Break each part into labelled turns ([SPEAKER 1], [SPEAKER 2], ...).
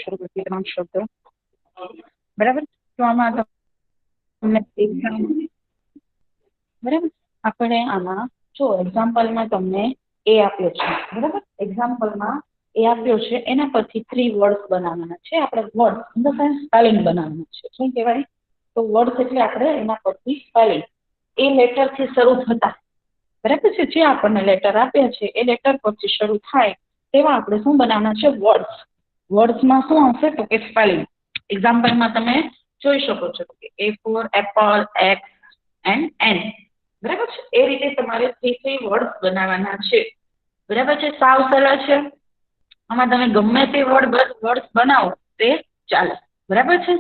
[SPEAKER 1] શરૂ કરતી 3 શબ્દો બરાબર. તો આમાં તમને એક્ઝામ બરાબર આપણે આમાં જો એક્ઝામ્પલમાં તમને એ આપ્યો છે બરાબર. એક્ઝામ્પલમાં એ આપ્યો છે એના પરથી 3 વર્ડ્સ બનાવવાના છે આપણે. Words in the sense spelling બનાવવાનું છે. શું કહેવાય? તો વર્ડ્સ એટલે આપણે એના પરથી સ્પેલિંગ એ લેટર થી શરૂ થતા બરાબર છે. જે આપણને લેટર આપ્યા છે એ લેટર પરથી શરૂ થાય તેવા આપણે શું બનાવવાના છે? વર્ડ્સ. વર્ડ્સમાં શું આવશે તો કે સ્પેલિંગ. એક્ઝામ્પલમાં તમે જોઈ શકો છો કે A for apple, X and N. બરાબર છે. એ રીતે તમારે 3 વર્ડ્સ બનાવવાના છે. બરાબર છે. સાવ સરળ છે. આમાં તમે ગમે તે વર્ડ્સ બનાવો તે ચાલે. બરાબર છે.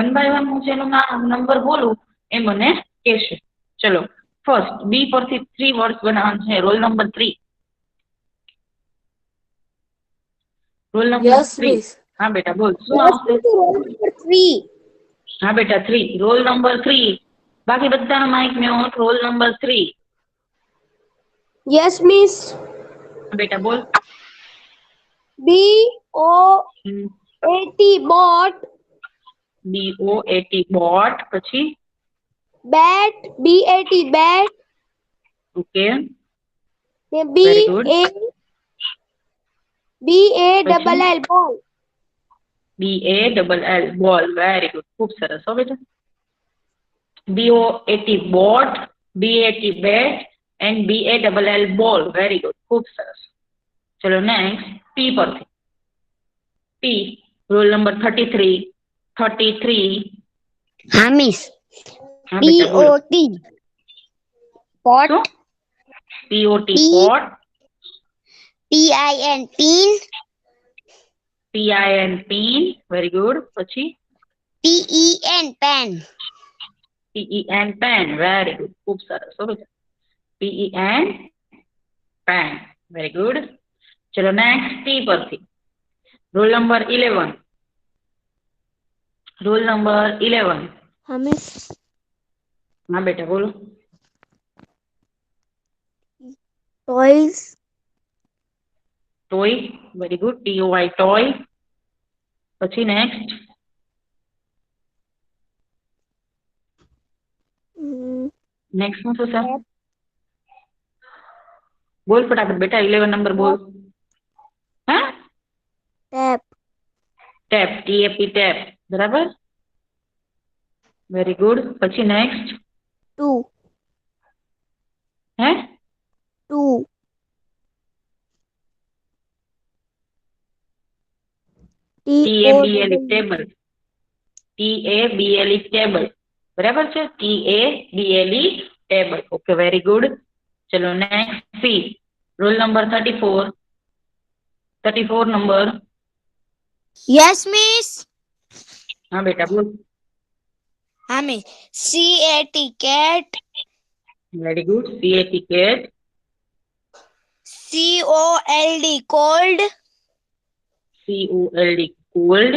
[SPEAKER 1] 1 by 1 હું જેનો નંબર બોલું એ મને કહેશે. ચલો ફર્સ્ટ બી પરથી 3 વર્ડ્સ બનાવવાના છે. Roll number 3. Roll number 3. હા બેટા બોલ શું આવશે?
[SPEAKER 2] Roll number 3.
[SPEAKER 1] હા બેટા 3. Roll number 3. બાકી બધાનો mic mute. Roll number 3.
[SPEAKER 2] Yes miss.
[SPEAKER 1] બેટા બોલ.
[SPEAKER 2] BOAT boat.
[SPEAKER 1] BOAT boat. પછી
[SPEAKER 2] બેટ BAT બેટ.
[SPEAKER 1] ઓકે
[SPEAKER 2] ને
[SPEAKER 1] very good.
[SPEAKER 2] BALL ball.
[SPEAKER 1] BALL ball. Very good. ખૂબ સરસ હો બેટા. BOAT boat, BAT bat and BALL ball. Very good. ખૂબ સરસ. ચલો નેક્સ્ટ P પરથી. P roll number 33. 33.
[SPEAKER 2] હા મિસ.
[SPEAKER 1] હા બેટા બોલો.
[SPEAKER 2] પોટ.
[SPEAKER 1] શું? POT pot.
[SPEAKER 2] PIN pin.
[SPEAKER 1] PIN pin. Very good. પછી
[SPEAKER 2] PEN pen.
[SPEAKER 1] PEN pen. Very good. ખૂબ સરસ હો બેટા. PEN pen. Very good. ચલો નેક્સ્ટ T પરથી. Roll number 11. Roll number 11.
[SPEAKER 2] હા મિસ.
[SPEAKER 1] હા બેટા બોલો.
[SPEAKER 2] Toys.
[SPEAKER 1] Toy. Very good. TOY toy. પછી નેક્સ્ટ નેક્સ્ટ શું થશે? બોલ ફટાફટ બેટા. 11 નંબર બોલ. હા
[SPEAKER 2] ટેપ.
[SPEAKER 1] ટેપ. TAP tap. બરાબર. Very good. પછી નેક્સ્ટ
[SPEAKER 2] 2.
[SPEAKER 1] હે
[SPEAKER 2] 2.
[SPEAKER 1] TABLE table. TABLE table. બરાબર છે. TABLE table. Okay very good. ચલો next C. Roll number 34. 34 number.
[SPEAKER 2] Yes miss.
[SPEAKER 1] હા બેટા બોલ.
[SPEAKER 2] હા miss. CAT cat.
[SPEAKER 1] Very good. CAT cat.
[SPEAKER 2] COLD cold.
[SPEAKER 1] COLD cold.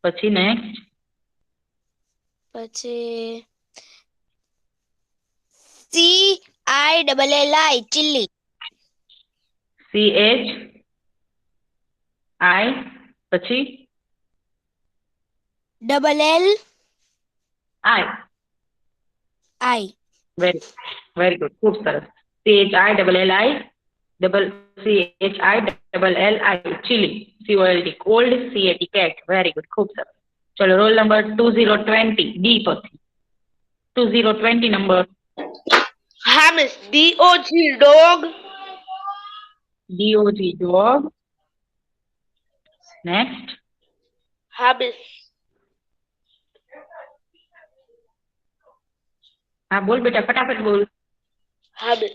[SPEAKER 1] પછી નેક્સ્ટ
[SPEAKER 2] પછી CILLI ચિલ્લી.
[SPEAKER 1] CHI. પછી
[SPEAKER 2] LLI.
[SPEAKER 1] Very good. ખૂબ સરસ. CHILLI chilli. COLD cold. CAT cat. Very good. ખૂબ સરસ. ચલો રોલ નંબર 2020 ડી પરથી. 2020 નંબર.
[SPEAKER 2] હા miss. DOG dog.
[SPEAKER 1] DOG dog. Next
[SPEAKER 2] હા મિસ.
[SPEAKER 1] હા બોલ બેટા ફટાફટ બોલ.
[SPEAKER 2] હા મિસ.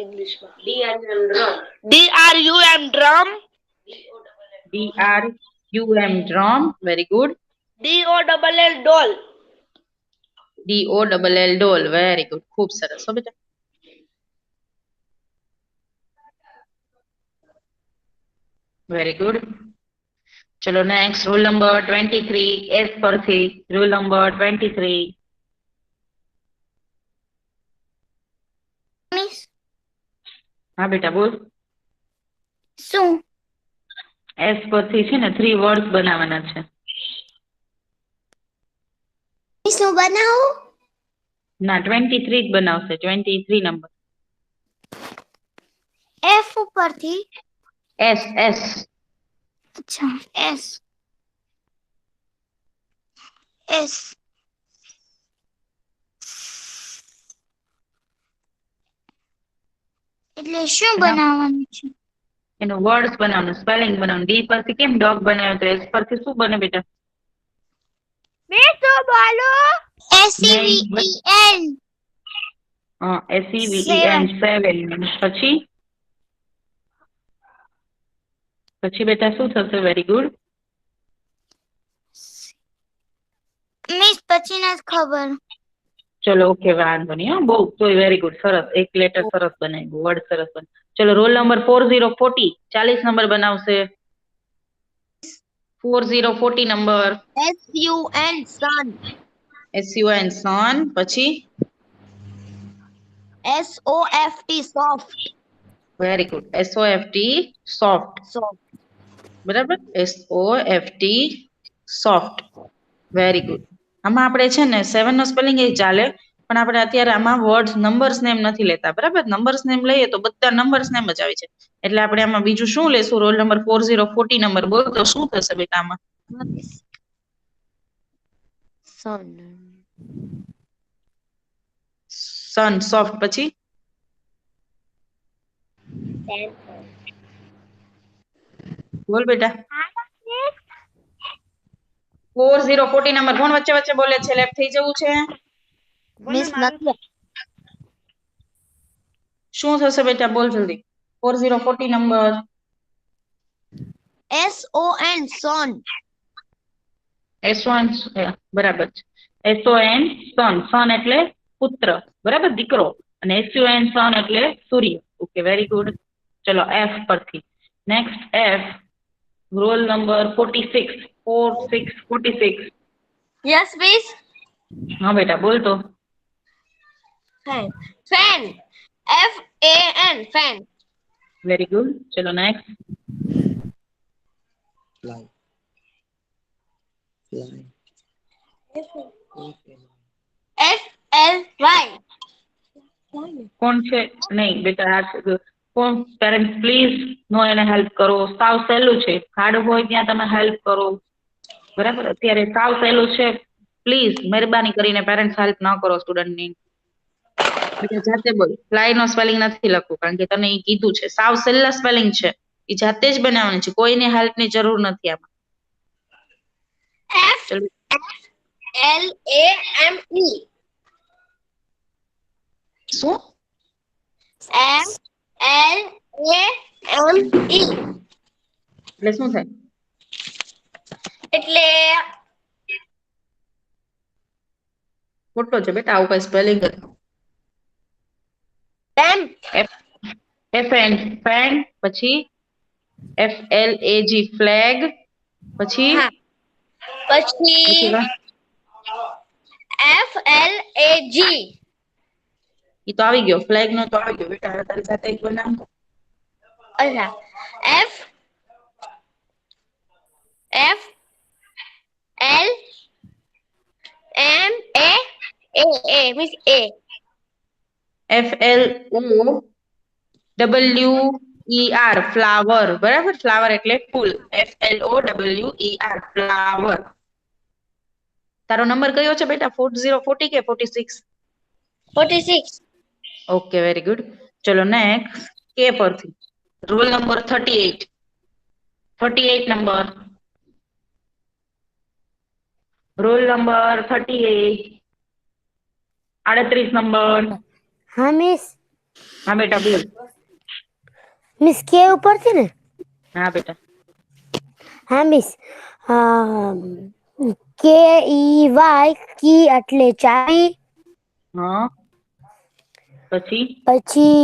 [SPEAKER 2] ઇંગ્લિશમાં DRUM drum.
[SPEAKER 1] DRUM drum. Very good.
[SPEAKER 2] DOLL doll.
[SPEAKER 1] DOLL doll. Very good. ખૂબ સરસ હો બેટા. Very good. ચલો નેક્સ્ટ રોલ નંબર 23 એસ પરથી. Roll number 23.
[SPEAKER 2] મિસ.
[SPEAKER 1] હા બેટા બોલ.
[SPEAKER 3] શું
[SPEAKER 1] એસ પરથી છે ને 3 વર્ડ્સ બનાવવાના છે.
[SPEAKER 3] શું બનાવું?
[SPEAKER 1] ના 23 જ બનાવશે. 23 નંબર.
[SPEAKER 3] એફ ઉપરથી.
[SPEAKER 1] S S.
[SPEAKER 3] અચ્છા એસ એસ એટલે શું બનાવવાનું છે?
[SPEAKER 1] એનું વર્ડ્સ બનાવવાનું, સ્પેલિંગ બનાવવાનું. ડી પરથી કેમ ડોગ બનાવ્યો તો એસ પરથી શું બને બેટા?
[SPEAKER 3] મેં તો બોલો SEVEN.
[SPEAKER 1] SEVEN 7. પછી બેટા શું થશે? Very good.
[SPEAKER 3] મિસ પછી નથી ખબર.
[SPEAKER 1] ચલો ઓકે, વાંધો નહીં. હા, બહુ તોય વેરી ગુડ. સરસ. એક લેટર સરસ બનાવ્યું, વર્ડ સરસ બનાવ્યું. ચલો રોલ નંબર 4040. 40 નંબર બનાવશે. 4040 નંબર.
[SPEAKER 3] SUN sun.
[SPEAKER 1] SUN સન. પછી
[SPEAKER 3] SOFT soft.
[SPEAKER 1] Very good. SOFT soft.
[SPEAKER 3] soft.
[SPEAKER 1] બરાબર. SOFT soft. Very good. આમાં આપણે છે ને 7 નો સ્પેલિંગ એ ચાલે, પણ આપણે અત્યારે આમાં વર્ડ્સ નંબર્સ નેમ નથી લેતા. બરાબર. નંબર્સ નેમ લઈએ તો બધા નંબર્સ નેમ જ આવે છે. એટલે આપણે આમાં બીજું શું લેશું? Roll number 4040 number. બોલ તો શું થશે બેટા આમાં? સન સોફ્ટ. પછી બોલ બેટા. 4040 નંબર. કોણ વચ્ચે વચ્ચે બોલે છે? લેફ્ટ થઈ જવું છે.
[SPEAKER 3] મિસ નથી.
[SPEAKER 1] શું થશે બેટા? બોલ જલ્દી. 4040 નંબર.
[SPEAKER 3] SON son.
[SPEAKER 1] SON. બરાબર છે. SON સન. સન એટલે પુત્ર. બરાબર, દીકરો. અને SUN સન એટલે સૂર્ય. Okay, very good. ચલો એફ પરથી next. F roll number 46. 46.
[SPEAKER 3] Yes miss.
[SPEAKER 1] હા બેટા, બોલ તો.
[SPEAKER 3] Fan. Fan. FAN fan.
[SPEAKER 1] Very good. ચલો નેક્સ્ટ.
[SPEAKER 4] Fly.
[SPEAKER 3] FLY.
[SPEAKER 1] કોણ છે? નહીં બેટા, આ છે. કોણ? પેરેન્ટ્સ પ્લીઝ નો એને હેલ્પ કરો. સાવ સહેલું છે. હાર્ડ હોય ત્યાં તમે હેલ્પ કરો. બરાબર. અત્યારે સાવ સહેલું છે. પ્લીઝ મહેરબાની કરીને પેરેન્ટ્સ હેલ્પ ન કરો સ્ટુડન્ટની. બેટા જાતે બોલ. ફ્લાય નો સ્પેલિંગ નથી લખવું, કારણ કે તને એ કીધું છે. સાવ સહેલા સ્પેલિંગ છે. એ જાતે જ બનાવવાની છે. કોઈની હેલ્પ ની જરૂર નથી આમાં. ચલો
[SPEAKER 3] FLAME.
[SPEAKER 1] શું?
[SPEAKER 3] FLAME.
[SPEAKER 1] એટલે શું થાય?
[SPEAKER 3] એટલે
[SPEAKER 1] ખોટો છે બેટા, આવું કઈ સ્પેલિંગ જ. FN fan. પછી FLAG ફ્લેગ. પછી
[SPEAKER 3] પછી FLAG.
[SPEAKER 1] ઈ તો આવી ગયો. ફ્લેગ નો તો આવી ગયો બેટા. હવે તારી સાથે એક બનાવ.
[SPEAKER 3] અચ્છા FLMA means A.
[SPEAKER 1] FLOWER flower. બરાબર. ફ્લાવર એટલે ફૂલ. FLOWER flower. તારો નંબર કયો છે બેટા? 4040 કે 46?
[SPEAKER 3] 46.
[SPEAKER 1] Okay, very good. ચલો નેક્સ્ટ. કે પરથી roll number 38. 38 number. Role number 38. 38 number.
[SPEAKER 5] હા મિસ.
[SPEAKER 1] હા બેટા, બોલ.
[SPEAKER 5] મિસ કે ઉપરથી ને?
[SPEAKER 1] હા બેટા.
[SPEAKER 5] હા મિસ. KEY કી એટલે ચાવી.
[SPEAKER 1] હા. પછી
[SPEAKER 5] પછી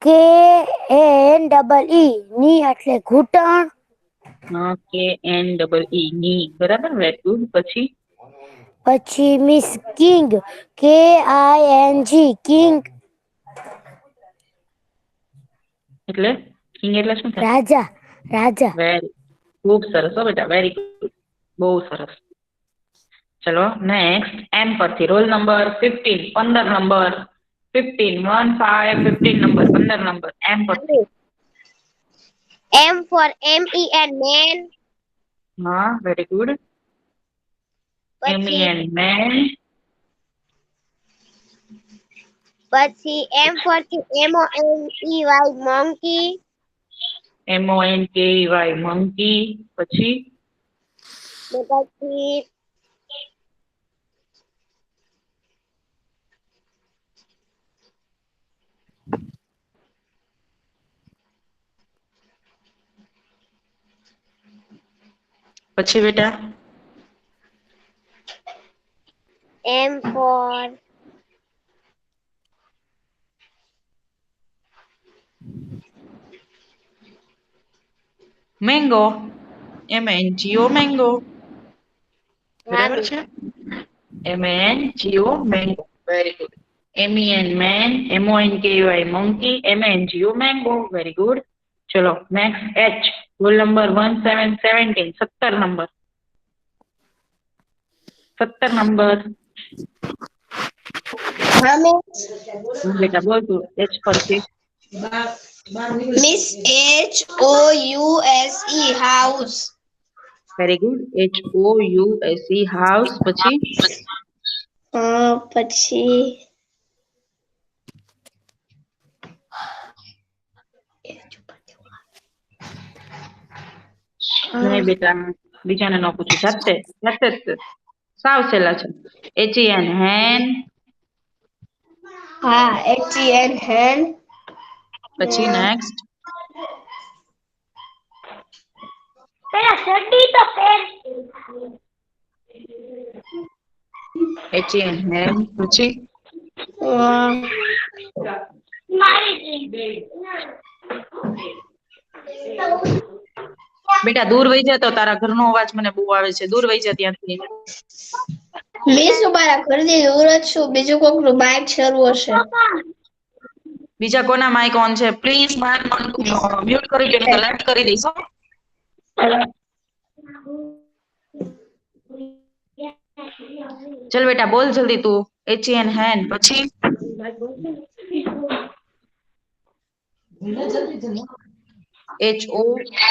[SPEAKER 5] KNEE ની એટલે ઘૂંટણ.
[SPEAKER 1] હા, KNEE ની. બરાબર, વેરી ગુડ.
[SPEAKER 5] પછી મિસ કિંગ KING કિંગ
[SPEAKER 1] એટલે કિંગ એટલે શું થાય?
[SPEAKER 5] રાજા. રાજા.
[SPEAKER 1] વેરી ખૂબ સરસ હો બેટા, વેરી ગુડ, બહુ સરસ. ચલો નેક્સ્ટ, એમ પરથી roll number 15, 15 number, 15, 1 5 15 number, 15 number, M પરથી.
[SPEAKER 3] M for MEN, man.
[SPEAKER 1] હા, વેરી ગુડ.
[SPEAKER 3] પછી
[SPEAKER 1] MEN મેન.
[SPEAKER 3] પછી M for MONEY, monkey.
[SPEAKER 1] MONKEY monkey. પછી
[SPEAKER 3] ને પછી
[SPEAKER 1] પછી બેટા
[SPEAKER 3] M for
[SPEAKER 1] mango. MNGO mango. બરાબર છે. MNGO mango, very good. MEN man, MONKEY monkey, MNGO mango, very good. ચલો next, H roll number 17 17 number, 17 number. બેટા બોલ તું H પરથી.
[SPEAKER 3] Miss HOUSE, house.
[SPEAKER 1] Very good. HOUSE house. પછી
[SPEAKER 3] પછી
[SPEAKER 1] નહીં બેટા, બીજાને ન પૂછું, જાતે જાતે જ સાવ સહેલા છે. HEN હેન.
[SPEAKER 3] હા, HEN, hen.
[SPEAKER 1] પછી નેક્સ્ટ
[SPEAKER 3] પેલા શરદી તો પેન.
[SPEAKER 1] HEN હેન. પછી બેટા દૂર વહી જા, તો તારા ઘરનો અવાજ મને બહુ આવે છે, દૂર વહી જા ત્યાંથી.
[SPEAKER 3] મિસ મારા ઘરની દૂર જ છું, બીજું કોકનું બાઇક શરૂ હશે.
[SPEAKER 1] બીજા કોના માઇક ઓન છે? પ્લીઝ મ્યુટ કરી દો, નહીં તો લેફ્ટ કરી દઈશ હો. ચલ બેટા બોલ જલ્દી તું. HEN હેન. પછી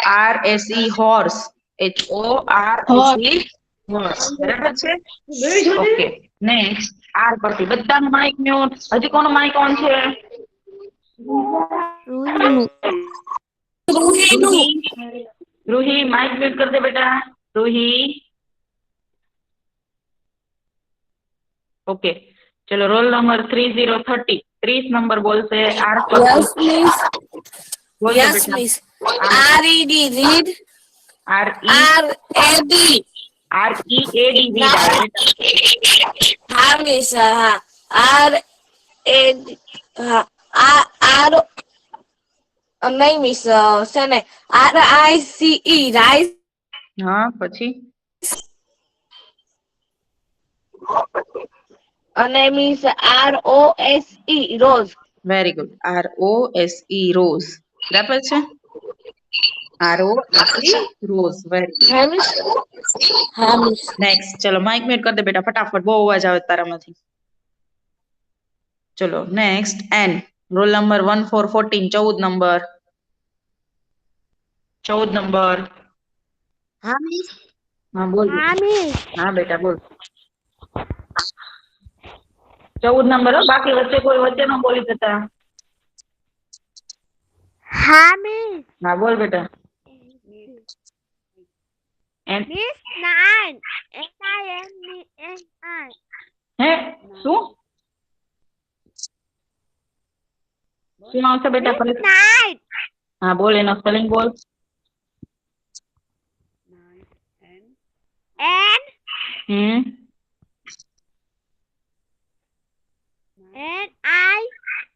[SPEAKER 1] HORSE હોર્સ. HORSE horse. બરાબર છે. ઓકે નેક્સ્ટ, આર પરથી બધાનું માઇક મ્યુટ. હજી કોનો માઇક ઓન છે? રૂહી. રૂહી માઇક મ્યુટ કરી દે બેટા. રૂહી. ઓકે ચલો રોલ નંબર 3030, 30 નંબર બોલશે આર પરથી.
[SPEAKER 4] Yes, miss.
[SPEAKER 1] બોલજો
[SPEAKER 4] Yes,
[SPEAKER 1] બેટા.
[SPEAKER 4] miss. RED, read.
[SPEAKER 1] RED.
[SPEAKER 4] RAD.
[SPEAKER 1] READ read આવે બેટા.
[SPEAKER 4] હા, miss. હા. RAD. હા. R નહીં મિસ છે ને RICE, રાઈસ.
[SPEAKER 1] હા પછી
[SPEAKER 4] અને miss ROSE, Rose.
[SPEAKER 1] Very good. ROSE Rose. બરાબર છે. ROSE Rose. Very good.
[SPEAKER 4] હા મિસ. હા મિસ.
[SPEAKER 1] નેક્સ્ટ ચલો માઇક મ્યુટ કરી દે બેટા ફટાફટ, બહુ અવાજ આવે તારામાંથી. ચલો નેક્સ્ટ, એન રોલ નંબર 1414, 14 નંબર, 14 નંબર.
[SPEAKER 4] હા મિસ.
[SPEAKER 1] હા બોલ.
[SPEAKER 3] હા મિસ.
[SPEAKER 1] હા બેટા બોલ. 14 નંબર હો, બાકી વચ્ચે કોઈ વચ્ચે ન બોલી જતા.
[SPEAKER 3] હા મિસ.
[SPEAKER 1] હા બોલ બેટા. એન.
[SPEAKER 3] Miss 9, NINESI.
[SPEAKER 1] હે શું શું આવશે બેટા?
[SPEAKER 3] મિસ
[SPEAKER 1] ફરી
[SPEAKER 3] 9.
[SPEAKER 1] હા બોલ, એનો સ્પેલિંગ બોલ.
[SPEAKER 3] N
[SPEAKER 1] હમ
[SPEAKER 3] NI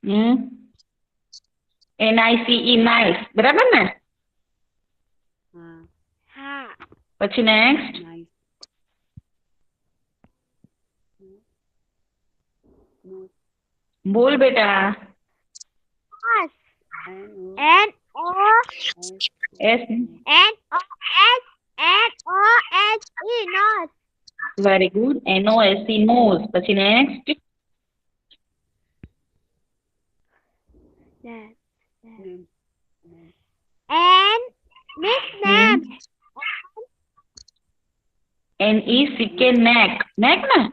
[SPEAKER 1] હમ NICE નાઇસ. બરાબર ને?
[SPEAKER 3] હા.
[SPEAKER 1] પછી નેક્સ્ટ બોલ બેટા.
[SPEAKER 3] NO
[SPEAKER 1] S.
[SPEAKER 5] NOSE nose.
[SPEAKER 1] Very good. NOSE nose. પછી next.
[SPEAKER 5] N Miss Nap.
[SPEAKER 1] NECK neck. Neck ને?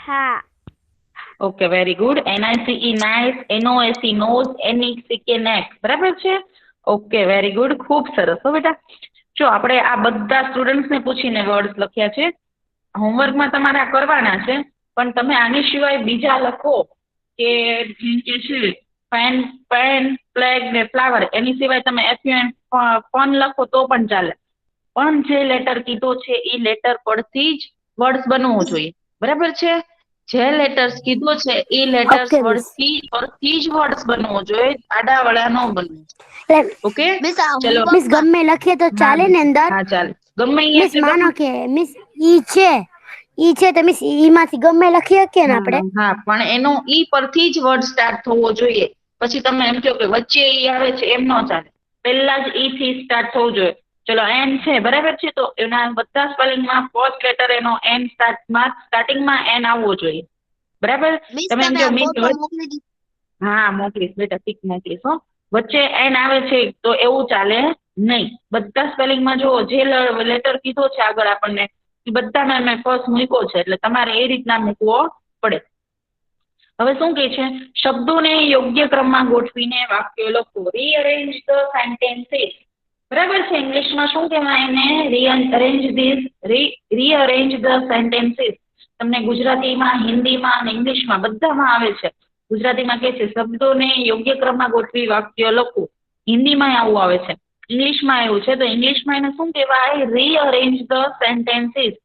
[SPEAKER 5] હા.
[SPEAKER 1] Okay, very good. NICE nice, NOSE nose, NECK neck. બરાબર છે? Okay, very good. ખૂબ સરસ હો બેટા. જો આપણે આ બધા સ્ટુડન્ટ્સને પૂછીને વર્ડ્સ લખ્યા છે. હોમવર્કમાં તમારે આ કરવાના છે, પણ તમે આની સિવાય બીજા લખો કે જેમ કે છે પેન, ફ્લેગ ને ફ્લાવર, એની સિવાય તમે FUN ફન લખો તો પણ ચાલે. પણ જે લેટર કીધો છે એ લેટર પરથી જ વર્ડ્સ બનવું જોઈએ. બરાબર છે? જે લેટર્સ કીધો છે એ લેટર્સ
[SPEAKER 5] Okay, miss.
[SPEAKER 1] પરથી જ વર્ડ્સ બનવું જોઈએ, આડાવડા ન બનવું. ઓકે, ચલો
[SPEAKER 5] મિસ ગમે લખીએ તો ચાલે ને અંદર?
[SPEAKER 1] હા ચાલે. ગમે
[SPEAKER 5] મિસ માનો કે મિસ ઈ છે તો મિસ ઈ માંથી ગમે લખી શકીએ ને આપણે?
[SPEAKER 1] હા, પણ એનો ઈ પરથી જ વર્ડ સ્ટાર્ટ થવો જોઈએ. પછી તમે એમ કહો કે વચ્ચે ઈ આવે છે, એમ ન ચાલે. પહેલા જ ઈ થી સ્ટાર્ટ થવું જોઈએ. ચલો એન છે, બરાબર છે? તો એના બધા સ્પેલિંગમાં ફર્સ્ટ લેટર એનો એન સ્ટાર્ટિંગમાં એન આવવો જોઈએ. બરાબર? તમે એમ કહો મિસ હા મોકલીશ બેટા, પિક મોકલીશ હો. વચ્ચે એન આવે છે તો એવું ચાલે નહીં. બધા સ્પેલિંગમાં જુઓ, જે લેટર કીધો છે આગળ આપણને એ બધામાં મેં ફર્સ્ટ મૂક્યો છે, એટલે તમારે એ રીતના મૂકવો પડે. હવે શું કહે છે? શબ્દોને યોગ્ય ક્રમમાં ગોઠવીને વાક્યો લખો. Rearrange the sentences. બરાબર છે? ઇંગ્લિશમાં શું કહેવાય એને? Rearrange the sentences. તમને ગુજરાતીમાં, હિન્દીમાં અને ઇંગ્લિશમાં બધામાં આવે છે. ગુજરાતીમાં કે છે શબ્દોને યોગ્ય ક્રમમાં ગોઠવી વાક્ય લખો. હિન્દીમાં આવું આવે છે, ઇંગ્લિશમાં એવું છે. તો ઇંગ્લિશમાં એને શું કહેવાય? Rearrange the sentences.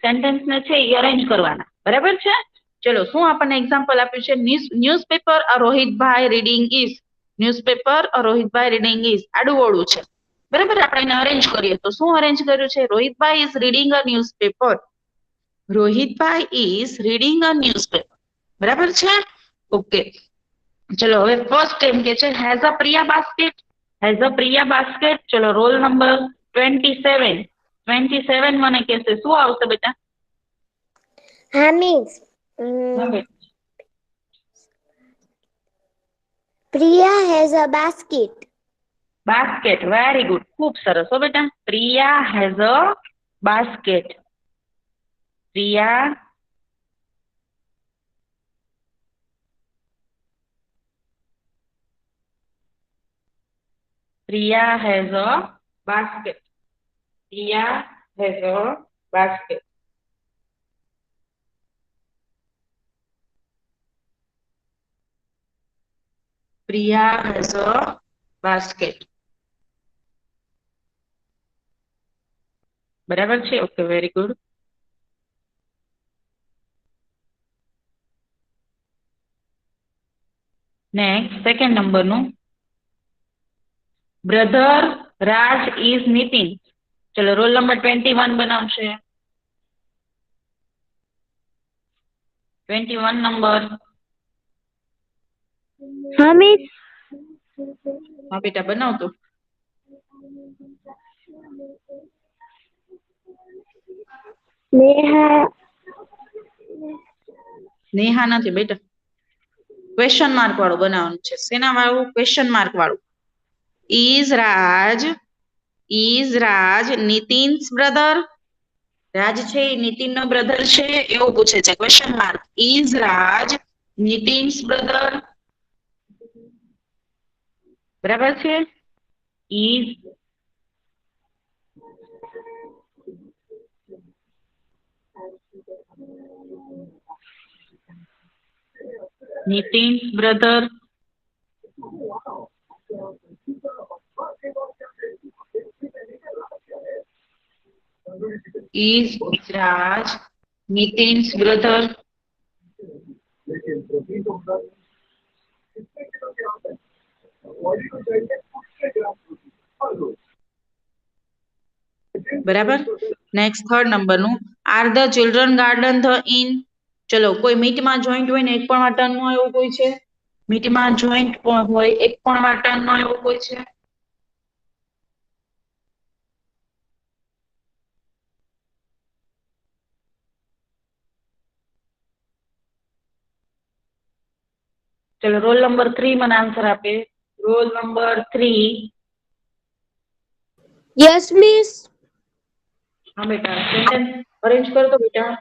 [SPEAKER 1] સેન્ટેન્સને છે એ અરેન્જ કરવાના. બરાબર છે? ચલો, શું આપણને એક્ઝામ્પલ આપ્યું છે? Newspaper Rohitbhai reading is. Newspaper Rohitbhai reading is. આડું છે. બરાબર? આપણે એને અરેન્જ કરીએ તો શું અરેન્જ કર્યું છે? રોહિતભાઈ ઇઝ રીડિંગ અ ન્યૂઝપેપર. રોહિતભાઈ ઇઝ રીડિંગ અ ન્યૂઝપેપર. બરાબર છે? ઓકે, ચલો હવે ફર્સ્ટ એમ કે છે has a Priya basket. Has a Priya basket. ચલો રોલ નંબર 27. 27 મને કહેશે શું આવશે બેટા?
[SPEAKER 5] હા miss Priya has a basket.
[SPEAKER 1] Basket. Very good. ખૂબ સરસ હો બેટા. Priya has a basket. Priya Priya has a basket. Priya has a basket. Priya has a basket. બરાબર છે? Okay, very good. Next second નંબરનું. Brother Raj is Nitin. ચલો રોલ નંબર 21 બનાવશે. 21 number.
[SPEAKER 5] હા મિસ.
[SPEAKER 1] હા બેટા, બનાવતો. નેહા નથી બેટા, ક્વેશ્ચન માર્ક વાળું બનાવવાનું છે. શેના વાળું? ક્વેશ્ચન માર્ક વાળું. Is Raj Nitin's brother. રાજ છે એ નીતિન નો બ્રધર છે એવું પૂછે છે. Question mark. Is Raj Nitin's brother. બરાબર છે? Is Nitin's brother. Is Raj Nitin's brother? બરાબર. નેક્સ્ટ થર્ડ નંબરનું. Are the children garden the in. ચલો કોઈ મીટમાં જોઈન્ટ હોય ને એક પણ ટર્નમાં એવું કોઈ છે? મીટમાં જોઈન્ટ પણ હોય, એક પણ વાર ટર્ન નો એવો કોઈ છે? ચલો રોલ નંબર 3 મને આન્સર આપે. Role number 3.
[SPEAKER 4] Yes miss.
[SPEAKER 1] હા બેટા, સેન્ટેન્સ અરેન્જ કર દો બેટા.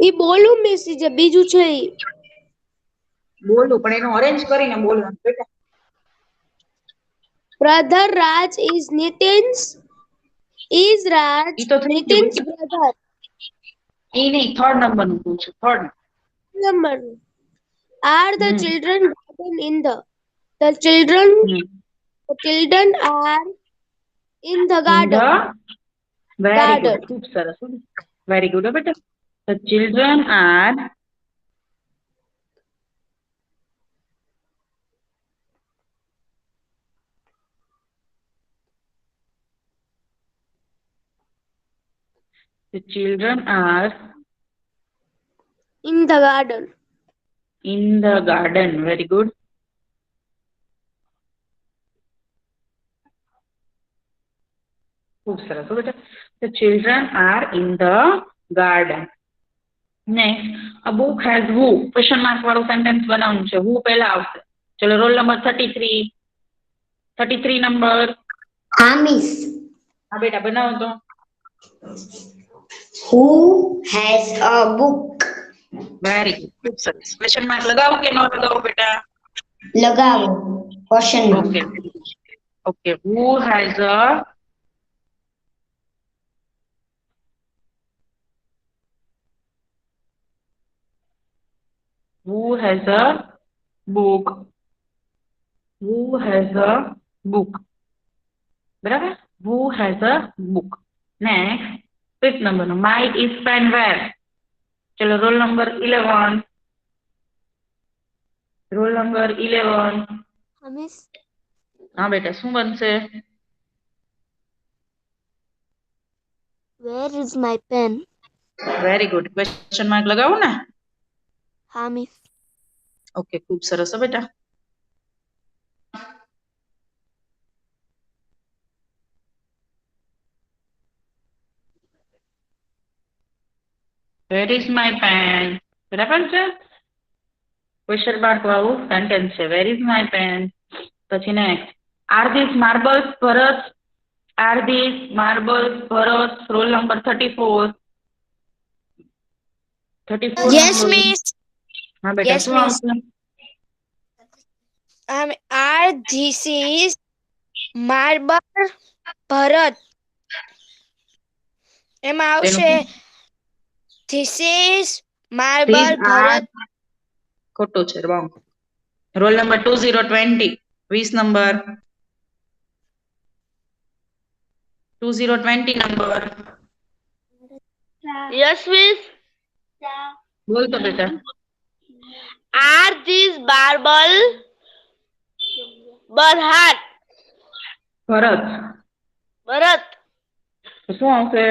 [SPEAKER 4] ઈ બોલું મિસ ઈ જે બીજું છે ઈ.
[SPEAKER 1] બોલું પણ એનું અરેન્જ કરીને બોલવાનું બેટા.
[SPEAKER 4] Brother Raj is Nitin's. Is Raj
[SPEAKER 1] ઈ તો થઈ ગયું
[SPEAKER 4] Nitin's
[SPEAKER 1] બેટા.
[SPEAKER 4] brother?
[SPEAKER 1] ઈ નહીં, થર્ડ નંબર નું પૂછું છું, third.
[SPEAKER 4] Number. Are the
[SPEAKER 1] hmm.
[SPEAKER 4] children garden in the children are in the
[SPEAKER 1] In the
[SPEAKER 4] garden?
[SPEAKER 1] very good,
[SPEAKER 4] Garden.
[SPEAKER 1] ખૂબ સરસ. વેરી ગુડ બેટા. The children are the children are
[SPEAKER 4] In the garden.
[SPEAKER 1] in the garden. Very good. ખૂબ સરસ બેટા. The children are in the garden. Next, a book has who. Question mark વાળું sentence બનાવવાનું છે. who પહેલા આવશે. ચલો રોલ નંબર 33. 33 નંબર.
[SPEAKER 3] હા મિસ.
[SPEAKER 1] હા બેટા બનાવો તો.
[SPEAKER 3] Who has a book?
[SPEAKER 1] Very good, ખૂબ સરસ. ક્વેશ્ચન માર્ક લગાવો કે ન લગાવો બેટા?
[SPEAKER 3] લગાવો. Question
[SPEAKER 1] okay.
[SPEAKER 3] Mark.
[SPEAKER 1] Okay, who has a book? Who has a book? બરાબર? Who has a book? Next, 5th number. My is pen where? ચલો roll number 11. Roll number 11.
[SPEAKER 5] Miss
[SPEAKER 1] હા બેટા, શું બનશે?
[SPEAKER 5] Where is my pen?
[SPEAKER 1] Very good. Question mark લગાવો ને?
[SPEAKER 5] હા miss.
[SPEAKER 1] Okay, ખૂબ સરસ હો બેટા. Where is my pen? બરાબર છે? ક્વેશ્ચન માર્ક વાળું સેન્ટેન્સ છે. Where is my pen? પછી next. Are these marbles, Bharat? Are these marbles, Bharat? Role number 34. 34
[SPEAKER 4] Yes,
[SPEAKER 1] number.
[SPEAKER 4] miss.
[SPEAKER 1] હા બેટા,
[SPEAKER 4] Yes,
[SPEAKER 1] શું
[SPEAKER 4] miss.
[SPEAKER 1] આવશે?
[SPEAKER 4] Are this is marble ભરત? એમાં આવશે this is marble
[SPEAKER 1] These are
[SPEAKER 4] ભરત.
[SPEAKER 1] ખોટું છે, wrong. Roll number 2020. 20 number. 2020 number.
[SPEAKER 2] Yes, miss.
[SPEAKER 1] બોલ તો બેટા.
[SPEAKER 2] Are these marble Bharat?
[SPEAKER 1] Bharat.
[SPEAKER 2] Bharat.
[SPEAKER 1] તો શું આવશે?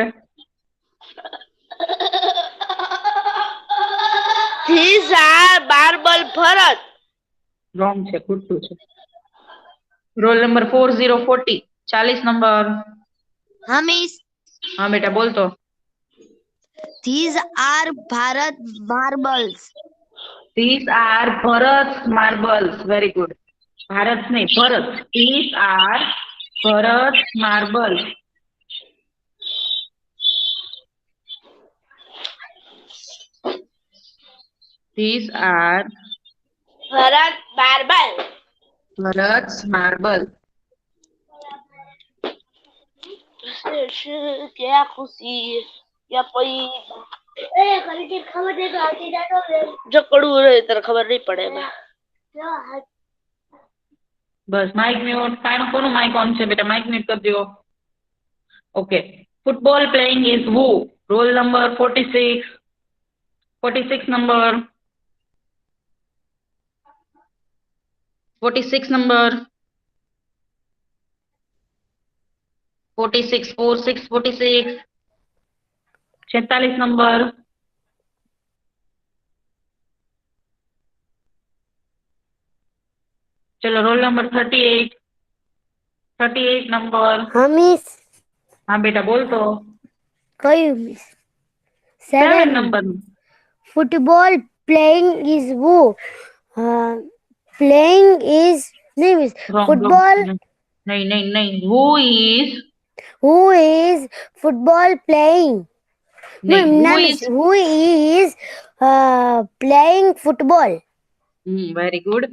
[SPEAKER 2] These are marble Bharat.
[SPEAKER 1] Wrong છે, ખોટું છે. Roll number 4040. 40 નંબર.
[SPEAKER 4] હા મિસ.
[SPEAKER 1] હા બેટા, બોલ તો.
[SPEAKER 4] These are Bharat marbles.
[SPEAKER 1] These are Bharat marbles. Very good. Bharat નહીં, ભરત. These are Bharat marbles. These are
[SPEAKER 2] Bharat marble.
[SPEAKER 1] Bharat's marble.
[SPEAKER 2] क्या खुशी या कोई जो कड़ू रहे तेरे खबर नहीं पड़े मैं
[SPEAKER 1] બસ માઇક મ્યુટ. કોનું માઇક ઓન છે બેટા? માઇક મ્યુટ કરી દો. Okay. Football playing is who. Roll number 46. 46 number. 46 number. 46 46 46. 46 number. ચલો રોલ નંબર 38 નંબર.
[SPEAKER 5] हाँ मिस
[SPEAKER 1] હા બેટા બોલ તો.
[SPEAKER 5] कयु miss
[SPEAKER 1] 7
[SPEAKER 5] 7
[SPEAKER 1] number.
[SPEAKER 5] Football playing is वो प्लेइंग इज नहीं मिस
[SPEAKER 1] રોંગ
[SPEAKER 5] फुटबॉल
[SPEAKER 1] નહીં.
[SPEAKER 5] हु इज फुटबॉल प्लेइंग
[SPEAKER 1] નહીં
[SPEAKER 5] ना miss who is playing football
[SPEAKER 1] very good.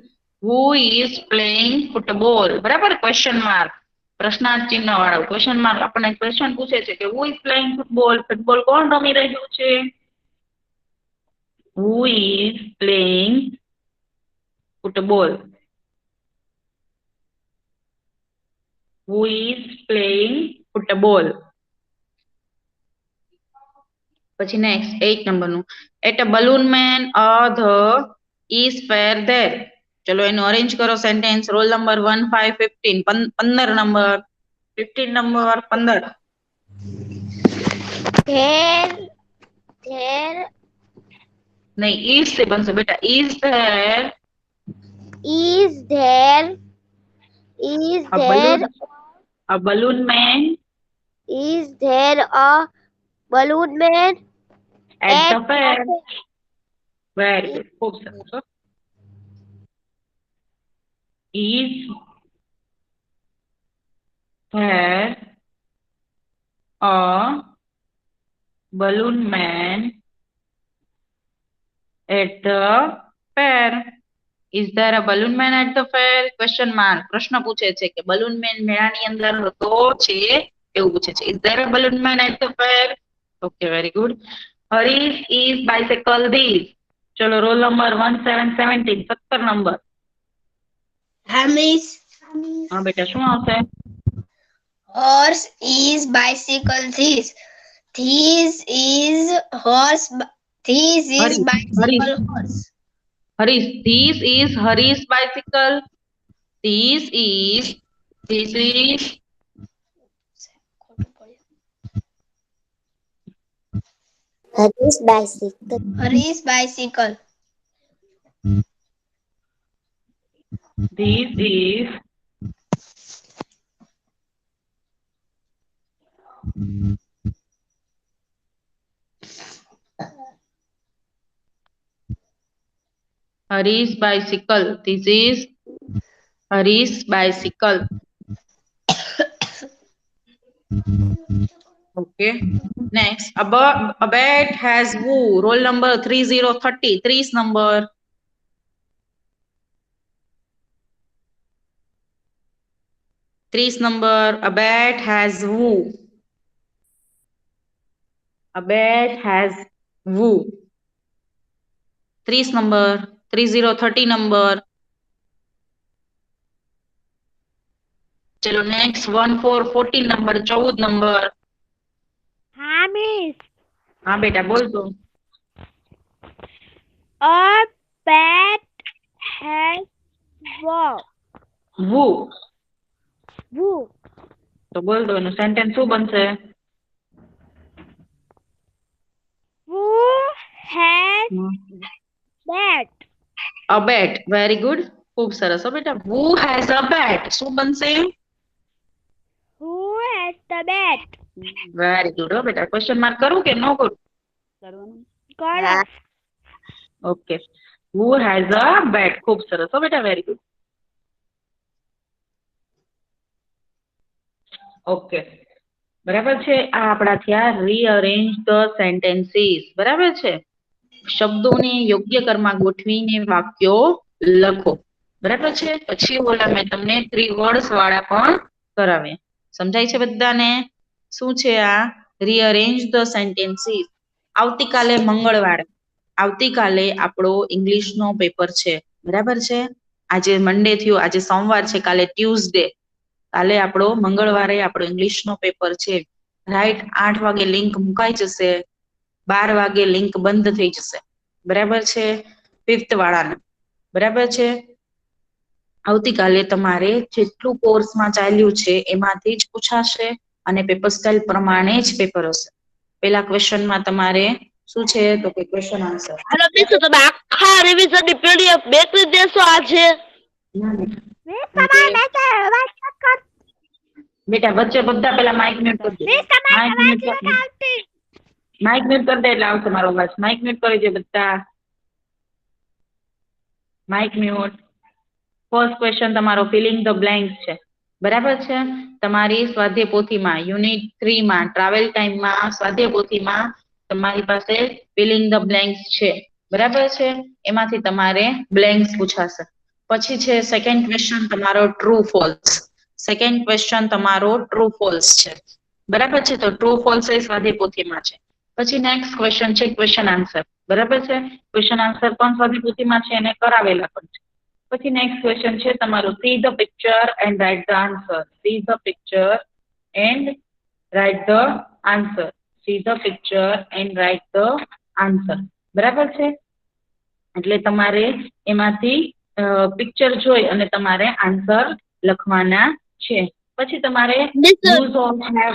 [SPEAKER 1] Who is playing football. બરાબર. ક્વેશ્ચન માર્ક, પ્રશ્નાર્થ ચિહ્ન વાળો ક્વેશ્ચન માર્ક. આપણને ક્વેશ્ચન પૂછે છે કે who is playing football. Football કોણ રમી રહ્યું છે? Who is playing football. Who is playing football. પછી નેક્સ્ટ 8 નંબરનું. At a balloon man the is fair there. ચલો એનું અરેન્જ કરો sentence. Roll number 1 5 15 15 number 15 number 15.
[SPEAKER 4] There, there
[SPEAKER 1] નહીં ઇઝ से બનશે બેટા. Is there
[SPEAKER 4] is there
[SPEAKER 1] a balloon man
[SPEAKER 4] is there a balloon man
[SPEAKER 1] at
[SPEAKER 4] at
[SPEAKER 1] the fair. Very good. ખૂબ સરસ હો. Is there a balloon man at the fair? Is there a balloon man at the fair? Question mark. પ્રશ્ન પૂછે છે કે balloon man મેળાની અંદર હતો છે એવું પૂછે છે. Is there a balloon man at the fair? Okay, very good. Harish is bicycle this. ચલો રોલ નંબર 1717 17 નંબર.
[SPEAKER 3] હા મિસ.
[SPEAKER 1] હા બેટા શું આવશે?
[SPEAKER 3] Horse is bicycle this. This is horse. This is
[SPEAKER 1] Harish,
[SPEAKER 3] bicycle
[SPEAKER 1] Harish.
[SPEAKER 3] horse.
[SPEAKER 1] Harish, this is Harish bicycle. This is
[SPEAKER 5] Harish bicycle
[SPEAKER 3] Harish bicycle.
[SPEAKER 1] this is Harish bicycle. This is Harish bicycle. Okay. Next, a bat has who? Roll number 3030. 30 number. Threes number. A bat has who? A bat has who? Threes number. 3030 number. चलो next 1414 number 14 number.
[SPEAKER 4] हाँ miss
[SPEAKER 1] हाँ बेटा बोल तो.
[SPEAKER 4] a bat has
[SPEAKER 1] वो
[SPEAKER 4] who
[SPEAKER 1] तो बोल दो એનું સેન્ટેન્સ શું બનશે?
[SPEAKER 4] who has bat
[SPEAKER 1] a bat. Very good. ખૂબ સરસ હો બેટા. who has a bat શું બનશે?
[SPEAKER 4] who has the bat
[SPEAKER 1] very good હો બેટા. ક્વેશ્ચન માર્ક કરું કે નો કરું?
[SPEAKER 4] करो
[SPEAKER 1] okay. who has a bat. ખૂબ સરસ હો બેટા. Very good. ઓકે બરાબર છે. આ આપણા થયા રીઅરેન્જ ધ સેન્ટેન્સીસ. બરાબર છે. શબ્દોને યોગ્ય ક્રમમાં ગોઠવીને વાક્યો લખો. બરાબર છે. પછી ઓલા મેં તમને 3 વર્ડ્સ વાળા પણ કરાવ્યા. સમજાય છે બધાને? શું છે આ રીઅરેન્જ ધ સેન્ટેન્સીસ? આવતીકાલે મંગળવાર. આવતીકાલે આપણો ઇંગ્લિશ નો પેપર છે. બરાબર છે. આજે મંડે થયો, આજે સોમવાર છે, કાલે ટ્યુઝડે. કાલે આપણો મંગળવારે આપણો ઇંગ્લિશ નો પેપર છે. રાઈટ. 8 વાગે લિંક મુકાઈ જશે, 12 વાગે લિંક બંધ થઈ જશે. બરાબર છે. 5th વાળાને. બરાબર છે. આવતીકાલે તમારે જેટલું કોર્સમાં ચાલ્યું છે એમાંથી જ પૂછાશે અને પેપર સ્ટાઇલ પ્રમાણે જ પેપર હશે. પેલા ક્વેશ્ચનમાં તમારે શું છે તો કે ક્વેશ્ચન આન્સર.
[SPEAKER 2] હાલો મિસ તમે આખા રિવિઝન ની પીડીએફ બેસી દેશો આજે?
[SPEAKER 1] બેટા વચ્ચે બધા પેલા માઇક મ્યુટ કરી દે. માઇક મ્યુટ કરી દે એટલે આવશે મારો અવાજ. માઇક મ્યુટ કરી દે બધા. Mike mute. ફર્સ્ટ ક્વેશ્ચન તમારો ફિલિંગ ધ બ્લેન્ક્સ છે. બરાબર છે. તમારી સ્વાધ્યાય પોથીમાં યુનિટ 3 માં ટ્રાવેલ ટાઈમમાં સ્વાધ્યાય પોથીમાં તમારી પાસે ફિલિંગ ધ બ્લેન્ક્સ છે. બરાબર છે. એમાંથી તમારે બ્લેન્ક્સ પૂછાશે. પછી છે સેકન્ડ ક્વેશ્ચન તમારો ટ્રુ ફોલ્સ. સેકન્ડ ક્વેશ્ચન તમારો ટ્રુ ફોલ્સ છે. બરાબર છે. તો ટ્રુ ફોલ્સ એ સ્વાધ્યાય પોથીમાં છે. પછી નેક્સ્ટ ક્વેશ્ચન છે ક્વેશ્ચન આન્સર. બરાબર છે. ક્વેશ્ચન આન્સર પણ સ્વાધ્યાય પોથીમાં છે અને કરાવેલા પણ છે. પછી નેક્સ્ટ ક્વેશ્ચન છે તમારો see the picture and write the answer. See the picture and write the answer. See the picture and write the answer. બરાબર છે. એટલે તમારે એમાંથી પિક્ચર જોઈ અને તમારે આન્સર લખવાના છે. પછી તમારે યુઝ ઓફ હેવ.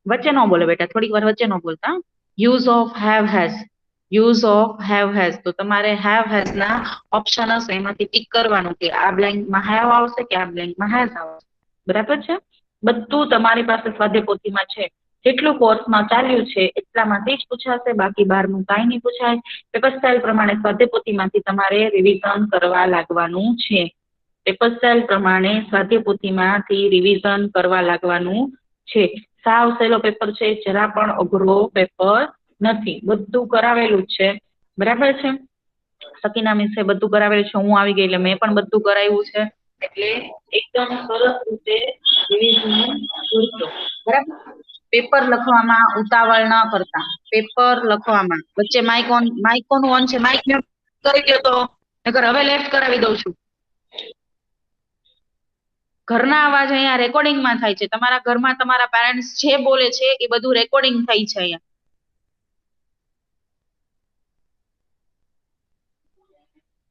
[SPEAKER 1] વચ્ચે ન બોલો બેટા, થોડીક વાર વચ્ચે ન બોલતા. Use of have has. Use of have has. તો તમારે હેવ હેઝ ના ઓપ્શન હશે એમાંથી ટીક કરવાનું કે આ બ્લેન્કમાં હેવ આવશે કે આ બ્લેન્કમાં હેઝ આવશે. બરાબર છે. બધું તમારી પાસે સ્વાધ્યાય પોથીમાં છે. જેટલું કોર્સમાં ચાલ્યું છે એટલામાંથી જ પૂછાશે, બાકી બહારનું કાંઈ નહીં પૂછાય. પેપર સ્ટાઇલ પ્રમાણે સ્વાધ્યાય પોથીમાંથી તમારે રિવિઝન કરવા લાગવાનું છે. પેપર સ્ટાઇલ પ્રમાણે સ્વાધ્યાય પોથીમાંથી રિવિઝન કરવા લાગવાનું છે. સાવ સહેલો પેપર છે, જરા પણ અઘરો પેપર નથી. બધું કરાવેલું જ છે. બરાબર છે. સકીના મિસે બધું કરાવેલું છે. હું આવી ગઈ એટલે મેં પણ બધું કરાવ્યું છે. એટલે એકદમ સરસ રીતે રિવિઝન કરજો. બરાબર. પેપર લખવામાં ઉતાવળ ન કરતા. પેપર લખવામાં વચ્ચે માઇક કોનું ઓન છે? માઇક મ્યુટ કરી દો તો નકર હવે લેફ્ટ કરાવી દઉં છું. ઘરના અવાજ અહીંયા રેકોર્ડિંગમાં થાય છે. તમારા ઘરમાં તમારા પેરેન્ટ્સ જે બોલે છે એ બધું રેકોર્ડિંગ થાય છે અહીંયા.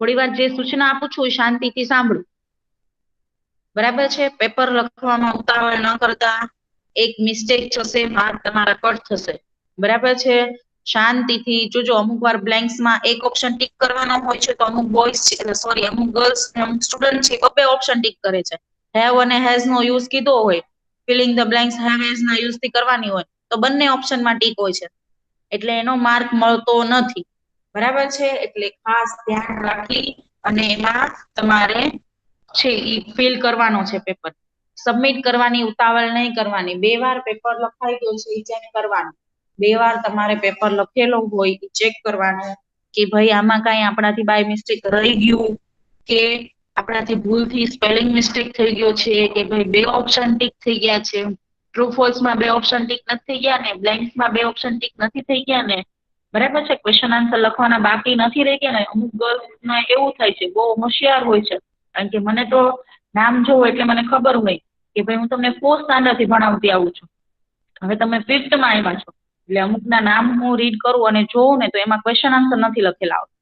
[SPEAKER 1] થોડી વાર જે સૂચના આપું છું એ શાંતિથી સાંભળો. બરાબર છે. પેપર લખવામાં ઉતાવળ ન કરતા. એક મિસ્ટેક થશે, માર્ક તમારા કટ થશે. બરાબર છે. શાંતિથી જોજો. અમુક વાર બ્લેન્ક્સમાં એક ઓપ્શન ટીક કરવાનો હોય છે તો અમુક બોયઝ છે, સોરી અમુક ગર્લ્સ અમુક સ્ટુડન્ટ છે બે ઓપ્શન ટીક કરે છે. હેવ અને હેઝ નો યુઝ કીધો હોય, feeling the blanks have has ના યુઝ થી કરવાની હોય તો બંને ઓપ્શનમાં ટીક હોય છે. એટલે એનો માર્ક મળતો નથી. બરાબર છે. એટલે ખાસ ધ્યાન રાખી અને એમાં તમારે છે ઈ ફિલ કરવાનો છે પેપર. સબમિટ કરવાની ઉતાવળ નહીં કરવાની. 2 વાર પેપર લખાઈ ગયો છે એ ચેક કરવાનું. 2 વાર તમારે પેપર લખેલો હોય એ ચેક કરવાનું કે ભાઈ આમાં કાંઈ આપણાથી બાય મિસ્ટેક રહી ગયું કે આપણાથી ભૂલથી સ્પેલિંગ મિસ્ટેક થઈ ગયો છે કે ભાઈ 2 ઓપ્શન ટીક થઈ ગયા છે. ટ્રુ ફોલ્સ માં 2 ઓપ્શન ટીક નથી થઈ ગયા ને, બ્લેન્ક્સ માં 2 ઓપ્શન ટીક નથી થઈ ગયા ને. બરાબર છે. ક્વેશ્ચન આન્સર લખવાના બાકી નથી રહી ગયા ને. અમુક ગર્લ્સમાં એવું થાય છે, બહુ હોશિયાર હોય છે. કારણ કે મને તો નામ જોવું એટલે મને ખબર હોય કે ભાઈ હું તમને 4th સ્ટાન્ડર્ડ થી ભણાવતી આવું છું. હવે તમે 5th માં આવ્યા છો એટલે અમુકના નામ હું રીડ કરું અને જોઉં ને તો એમાં ક્વેશ્ચન આન્સર નથી લખેલા આવતા.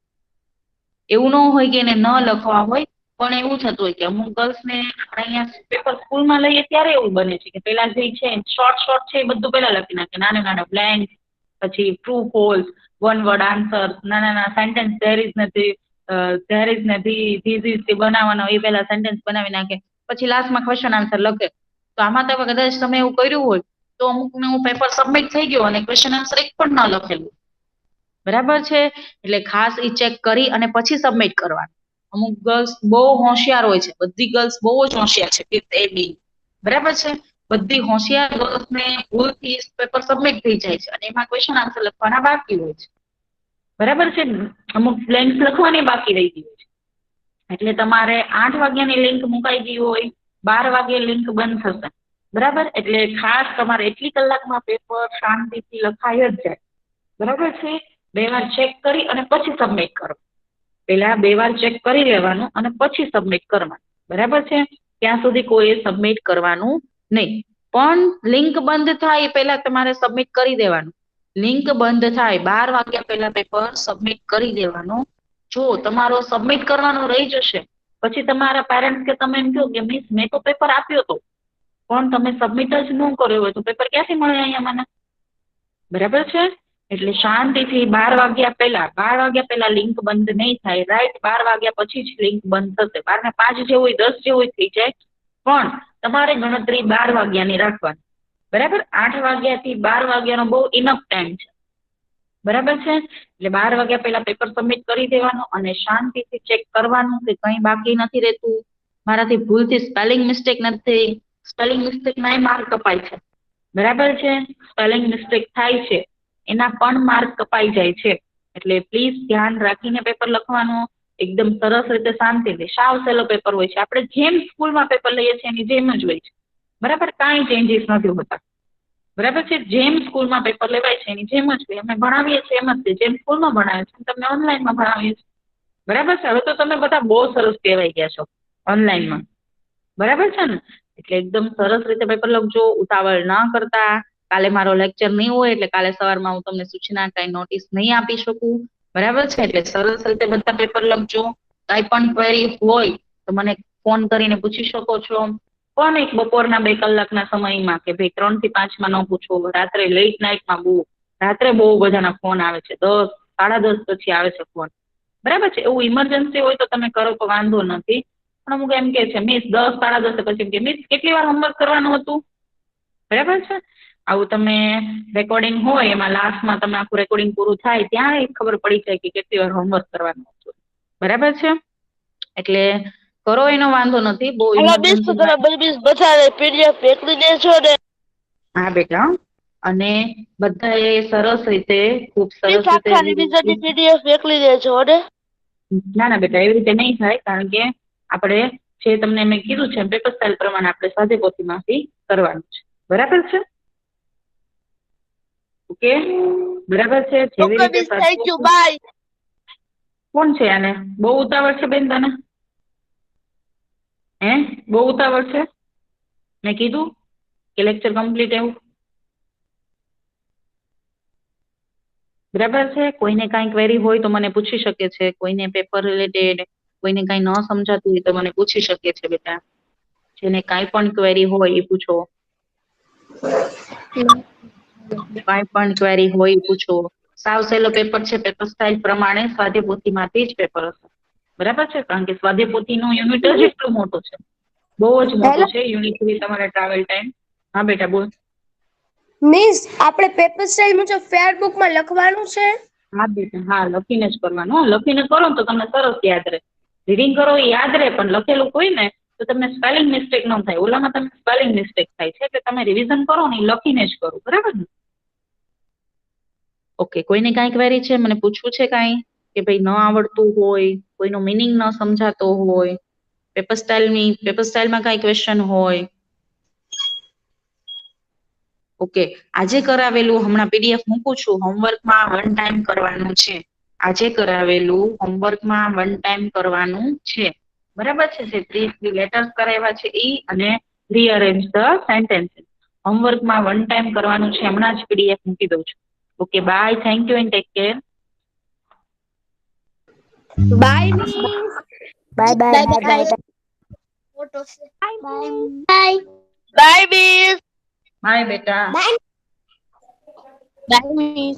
[SPEAKER 1] એવું ન હોય કે એને ન લખવા હોય, પણ એવું થતું હોય કે અમુક ગર્લ્સને અહીંયા પેપર સ્કૂલમાં લઈએ ત્યારે એવું બને છે કે પેલા જે છે શોર્ટ છે એ બધું પેલા લખી નાખે. નાના બ્લેન્ક, પછી true false, one word answer, નાના સેન્ટેન્સ ધેર ઇઝ ને ધીસ ઇઝ થી બનાવવાનો એ પેલા સેન્ટેન્સ બનાવી નાખે. પછી લાસ્ટમાં ક્વેશ્ચન આન્સર લખે. તો આમાં તો કદાચ તમે એવું કર્યું હોય તો અમુકને હું પેપર સબમિટ થઈ ગયો અને ક્વેશ્ચન આન્સર એક પણ ન લખેલું. બરાબર છે. એટલે ખાસ એ ચેક કરી અને પછી સબમિટ કરવાનું. અમુક ગર્લ્સ બહુ હોશિયાર હોય છે. બધી ગર્લ્સ બહુ જ હોશિયાર છે. 5th A B. બરાબર છે. બધી હોશિયાર ગર્લ્સને ભૂલથી પેપર સબમિટ થઈ જાય છે અને એમાં ક્વેશ્ચન આન્સર લખવાના બાકી હોય છે. બરાબર છે. અમુક બ્લેન્ક્સ લખવાની બાકી રહી ગઈ હોય છે. એટલે તમારે 8 વાગ્યાની લિંક મુકાઈ ગઈ હોય, 12 વાગે લિંક બંધ થશે. બરાબર. એટલે ખાસ તમારે એટલી કલાકમાં પેપર શાંતિથી લખાઈ જ જાય. બરાબર છે. 2 વાર ચેક કરી અને પછી સબમિટ કરો. પેલા 2 વાર ચેક કરી લેવાનું અને પછી સબમિટ કરવાનું. બરાબર છે. ત્યાં સુધી કોઈ સબમિટ કરવાનું નહીં. પણ લિંક બંધ થાય એ પહેલા તમારે સબમિટ કરી દેવાનું. લિંક બંધ થાય 12 વાગ્યા પહેલા પેપર સબમિટ કરી દેવાનું. જો તમારો સબમિટ કરવાનો રહી જશે પછી તમારા પેરેન્ટ્સ કે તમે એમ કહો કે મિસ મેં તો પેપર આપ્યો હતો પણ તમે સબમિટ જ ન કર્યો હોય તો પેપર ક્યાંથી મળે અહીંયા મને? બરાબર છે. એટલે શાંતિથી 12 વાગ્યા પહેલા લિંક બંધ નહીં થાય. રાઈટ 12 વાગ્યા પછી જ લિંક બંધ થશે. 12 ને 5 જેવું હોય 10 જેવું થઈ જાય, પણ તમારે ગણતરી 12 વાગ્યાની રાખવાની. બરાબર? 8 વાગ્યાથી 12 વાગ્યાનો બહુ ઇનફ ટાઈમ છે. બરાબર છે? એટલે 12 વાગ્યા પહેલા પેપર સબમિટ કરી દેવાનું અને શાંતિથી ચેક કરવાનું કે કંઈ બાકી નથી રહેતું. મારાથી ભૂલથી સ્પેલિંગ મિસ્ટેક નથી. સ્પેલિંગ મિસ્ટેક ના માર્ક કપાય છે. બરાબર છે? સ્પેલિંગ મિસ્ટેક થાય છે એના પણ માર્ક કપાઈ જાય છે. એટલે પ્લીઝ ધ્યાન રાખીને પેપર લખવાનું. એકદમ સરસ રીતે શાંતિથી. સાવ સહેલો પેપર હોય છે. આપણે જેમ સ્કૂલમાં પેપર લઈએ છીએ એની જેમ જ હોય છે. બરાબર? કાંઈ ચેન્જીસ નથી હોતા. બરાબર છે? જેમ સ્કૂલમાં પેપર લેવાય છે એની જેમ જ હોય. અમે ભણાવીએ છીએ એમ જ છે. જેમ સ્કૂલમાં ભણાવે છે તમને ઓનલાઈનમાં ભણાવીએ છીએ. બરાબર છે? હવે તો તમે બધા બહુ સરસ કહેવાય ગયા છો ઓનલાઈનમાં. બરાબર છે ને? એટલે એકદમ સરસ રીતે પેપર લખજો. ઉતાવળ ના કરતા. કાલે મારો લેક્ચર નહીં હોય એટલે કાલે સવારમાં હું તમને સૂચના કાંઈ નોટિસ નહીં આપી શકું. બરાબર છે? એટલે સરસ રીતે બધા પેપર લખજો. કાંઈ પણ ક્વેરી હોય તો મને ફોન કરીને પૂછી શકો છો. પણ એક બપોરના 2 કલાકના સમયમાં કે ભાઈ 3 થી 5 માં ન પૂછો. રાત્રે લેટ નાઇટમાં રાત્રે બહુ બધાના ફોન આવે છે. 10, 10:30 પછી આવે છે ફોન. બરાબર છે? એવું ઇમરજન્સી હોય તો તમે કરો તો વાંધો નથી. પણ અમુક એમ કે છે મિસ 10, 10:30 પછી કે મિસ કેટલી વાર હોમવર્ક કરવાનું હતું. બરાબર છે? આવું તમે રેકોર્ડિંગ હોય એમાં લાસ્ટમાં તમે આખું રેકોર્ડિંગ પૂરું થાય ત્યાં ખબર પડી જાય કે કેટલી વાર હોમવર્ક કરવાનું હતું. બરાબર છે? એટલે કરો એનો વાંધો નથી. બહુ
[SPEAKER 2] હાલો મિસ, તો તમે બધી બધાને PDF મોકલી દેજો ને.
[SPEAKER 1] હા બેટા. અને બધાએ સરસ રીતે ખૂબ સરસ
[SPEAKER 2] મિસ આખા રિવિઝનની
[SPEAKER 1] રીતે
[SPEAKER 2] PDF મોકલી દેજો ને.
[SPEAKER 1] ના બેટા એવી રીતે નહીં થાય. કારણ કે આપણે જે તમને મેં કીધું છે પેપર સ્ટાઇલ પ્રમાણે આપણે સ્વાધ્યાયપોથીમાંથી કરવાનું છે. બરાબર છે? ઓકે? બરાબર છે? જેવી
[SPEAKER 2] ઓકે
[SPEAKER 1] રીતે
[SPEAKER 2] મિસ, થેન્ક યુ, બાય.
[SPEAKER 1] કોણ છે આને? બહુ ઉતાવળ છે બેન તને? હે? બહુ ઉતાવળ છે? મેં કીધું કે લેક્ચર કમ્પ્લીટ એવું. બરાબર છે? કોઈને કાંઈ ક્વેરી હોય તો મને પૂછી શકે છે. કોઈને પેપર રિલેટેડ કોઈને કાંઈ ન સમજાતું હોય તો મને પૂછી શકે છે બેટા. જેને કાંઈ પણ ક્વેરી હોય એ પૂછો. કાંઈ પણ ક્વેરી હોય એ પૂછો. સાવ સહેલો પેપર છે. પેપર સ્ટાઇલ પ્રમાણે સ્વાધ્યાયપોથીમાંથી જ પેપર હશે. બરાબર છે? કારણ કે સ્વાધ્યાયપોથીનો યુનિટ જ એટલો મોટો છે. બહુ જ મોટો છે. યુનિટ સુધી તમારે ટ્રાવેલ ટાઈમ. હા બેટા બોલ.
[SPEAKER 4] મિસ આપણે પેપર સ્ટાઇલ મુજબ ફેર બુકમાં લખવાનું છે.
[SPEAKER 1] હા બેટા હા લખીને જ કરવાનું. લખીને કરો ને તો તમને સરસ યાદ રહે. રીડિંગ કરો એ યાદ રહે પણ લખેલું હોય ને તો તમને સ્પેલિંગ મિસ્ટેક ન થાય. ઓલામાં તમને સ્પેલિંગ મિસ્ટેક થાય છે એટલે તમે રિવિઝન કરો ને એ લખીને જ કરો. બરાબર ને? ઓકે. કોઈને કાંઈ ક્વેરી છે? મને પૂછવું છે કાંઈ? કે ભાઈ ન આવડતું હોય, કોઈનો મિનિંગ ન સમજાતો હોય, પેપર સ્ટાઇલમાં કાંઈ ક્વેશ્ચન હોય. ઓકે. આજે કરાવેલું હમણાં PDF મૂકું છું. હોમવર્કમાં 1 ટાઈમ કરવાનું છે. આજે કરાવેલું હોમવર્કમાં 1 ટાઈમ કરવાનું છે. બરાબર છે? જે 30 લેટર્સ કરાવ્યા છે એ અને રીઅરેન્જ ધ સેન્ટેન્સીસ. હોમવર્કમાં 1 ટાઈમ કરવાનું છે. હમણાં જ PDF મૂકી દઉં છું. Okay bye. Thank you and take care.
[SPEAKER 4] Bye miss.
[SPEAKER 5] Bye bye bye bye.
[SPEAKER 3] Bye.
[SPEAKER 2] Bye miss.
[SPEAKER 1] Bye બેટા.
[SPEAKER 3] Bye miss.